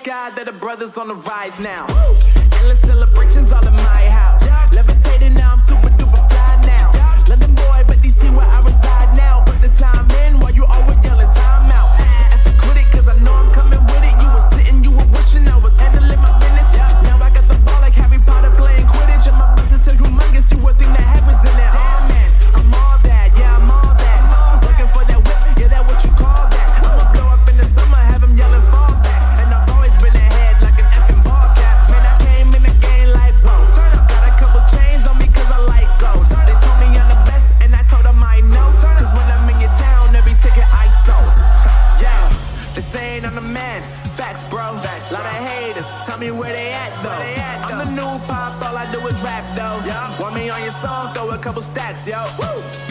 thank God that the brothers on the rise now. Endless celebrations all in my house. Levitating now, I'm super duper fly now. London boy, but DC where I reside now. Put the time in while you always yelling time out. And for quit it, cause I know I'm coming with it. You were sitting, you were wishing I was handling my business. Now I got the ball like Harry Potter playing Quidditch. And my business is humongous, you would think that happens in there. Oh man, I'm all that, yeah, I'm all that. Looking for that whip, yeah, that what you call that. I'ma blow up in the summer, have them yelling fall back. And I've always been ahead like an effing ball cap. Man, I came in the game like, whoa. Got a couple chains on me cause I like gold. They told me I'm the best and I told them I know. Cause when I'm in your town, every ticket I sold. Yeah, they saying I'm the man. Facts, bro. Lot of haters, tell me where they at though. I'm the new pop, all I do is rap though. Want me on your song, throw a couple stats, yo. Woo!